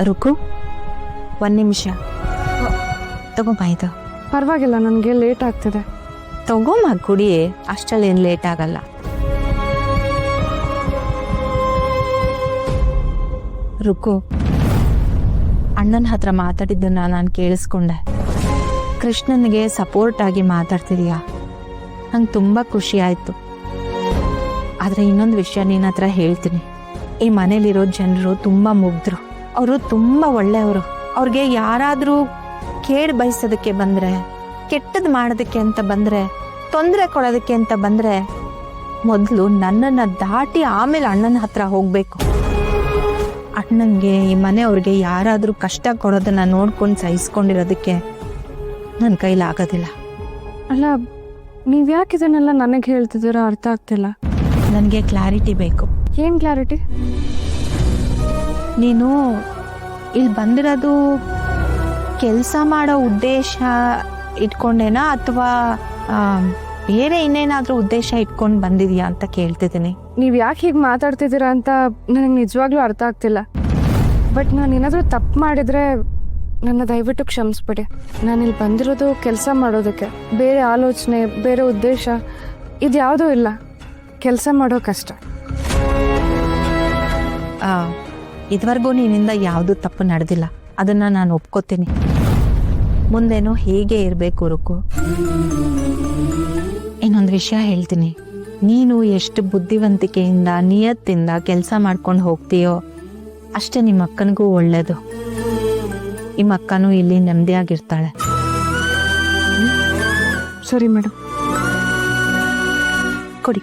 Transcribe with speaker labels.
Speaker 1: ರುಕು, ಒಂದು ನಿಮಿಷ ತಗೊಂಬ. ಇದು
Speaker 2: ಪರವಾಗಿಲ್ಲ, ನನಗೆ ಲೇಟ್ ಆಗ್ತಿದೆ.
Speaker 1: ತಗೊಂಬ ಕುಡಿ, ಅಷ್ಟರಲ್ಲಿ ಏನು ಲೇಟ್ ಆಗಲ್ಲ. ರುಕು, ಅಣ್ಣನ ಹತ್ರ ಮಾತಾಡಿದ್ದನ್ನ ನಾನು ಕೇಳಿಸ್ಕೊಂಡೆ. ಕೃಷ್ಣನಿಗೆ ಸಪೋರ್ಟ್ ಆಗಿ ಮಾತಾಡ್ತಿದೀಯಾ, ನಂಗೆ ತುಂಬ ಖುಷಿ ಆಯಿತು. ಆದರೆ ಇನ್ನೊಂದು ವಿಷಯ ನಿನ್ನ ಹತ್ರ ಹೇಳ್ತೀನಿ. ಈ ಮನೇಲಿರೋ ಜನರು ತುಂಬ ಮುಗ್ಧರು, ಅವರು ತುಂಬ ಒಳ್ಳೆಯವರು. ಅವ್ರಿಗೆ ಯಾರಾದರೂ ಕೇಡು ಬಯಸೋದಕ್ಕೆ ಬಂದರೆ, ಕೆಟ್ಟದ್ದು ಮಾಡೋದಕ್ಕೆ ಅಂತ ಬಂದರೆ, ತೊಂದರೆ ಕೊಡೋದಕ್ಕೆ ಅಂತ ಬಂದರೆ ಮೊದಲು ನನ್ನನ್ನು ದಾಟಿ ಆಮೇಲೆ ಅಣ್ಣನ ಹತ್ರ ಹೋಗಬೇಕು. ಅಣ್ಣನಿಗೆ, ಈ ಮನೆಯವ್ರಿಗೆ ಯಾರಾದರೂ ಕಷ್ಟ ಕೊಡೋದನ್ನು ನೋಡ್ಕೊಂಡು ಸಹಿಸ್ಕೊಂಡಿರೋದಕ್ಕೆ ನನ್ನ ಕೈಲಾಗೋದಿಲ್ಲ.
Speaker 2: ಅಲ್ಲ, ನೀವು ಯಾಕೆ ಇದನ್ನೆಲ್ಲ ನನಗೆ ಹೇಳ್ತಿದ್ದೀರಾ? ಅರ್ಥ ಆಗ್ತಿಲ್ಲ.
Speaker 1: ನನಗೆ ಕ್ಲಾರಿಟಿ ಬೇಕು.
Speaker 2: ಏನು ಕ್ಲಾರಿಟಿ?
Speaker 1: ನೀನು ಇಲ್ಲಿ ಬಂದಿರೋದು ಕೆಲಸ ಮಾಡೋ ಉದ್ದೇಶ ಇಟ್ಕೊಂಡೇನಾ ಅಥವಾ ಬೇರೆ ಇನ್ನೇನಾದರೂ ಉದ್ದೇಶ ಇಟ್ಕೊಂಡು ಬಂದಿದೆಯಾ ಅಂತ ಕೇಳ್ತಿದ್ದೀನಿ.
Speaker 2: ನೀವು ಯಾಕೆ ಹೀಗೆ ಮಾತಾಡ್ತಿದ್ದೀರಾ ಅಂತ ನನಗೆ ನಿಜವಾಗ್ಲೂ ಅರ್ಥ ಆಗ್ತಿಲ್ಲ. ಬಟ್ ನಾನು ಏನಾದರೂ ತಪ್ಪು ಮಾಡಿದರೆ ನನ್ನ ದಯವಿಟ್ಟು ಕ್ಷಮಿಸ್ಬಿಡಿ. ನಾನಿಲ್ಲಿ ಬಂದಿರೋದು ಕೆಲಸ ಮಾಡೋದಕ್ಕೆ, ಬೇರೆ ಆಲೋಚನೆ, ಬೇರೆ ಉದ್ದೇಶ ಇದು ಯಾವುದೂ ಇಲ್ಲ. ಕೆಲಸ ಮಾಡೋ ಕಷ್ಟ.
Speaker 1: ಇದುವರೆಗೂ ನಿನ್ನಿಂದ ಯಾವುದೂ ತಪ್ಪು ನಡೆದಿಲ್ಲ, ಅದನ್ನು ನಾನು ಒಪ್ಕೋತೀನಿ. ಮುಂದೇನೋ ಹೀಗೆ ಇರಬೇಕು ರುಕು. ಇನ್ನೊಂದು ವಿಷಯ ಹೇಳ್ತೀನಿ, ನೀನು ಎಷ್ಟು ಬುದ್ಧಿವಂತಿಕೆಯಿಂದ ನಿಯತ್ತಿಂದ ಕೆಲಸ ಮಾಡ್ಕೊಂಡು ಹೋಗ್ತೀಯೋ ಅಷ್ಟೇ ನಿಮ್ಮ ಅಕ್ಕನಿಗೂ ಒಳ್ಳೆಯದು. ನಿಮ್ಮ ಅಕ್ಕನೂ ಇಲ್ಲಿ ನೆಮ್ಮದಿಯಾಗಿರ್ತಾಳೆ.
Speaker 2: ಸರಿ ಮೇಡಮ್.
Speaker 1: ಕೊಡಿ.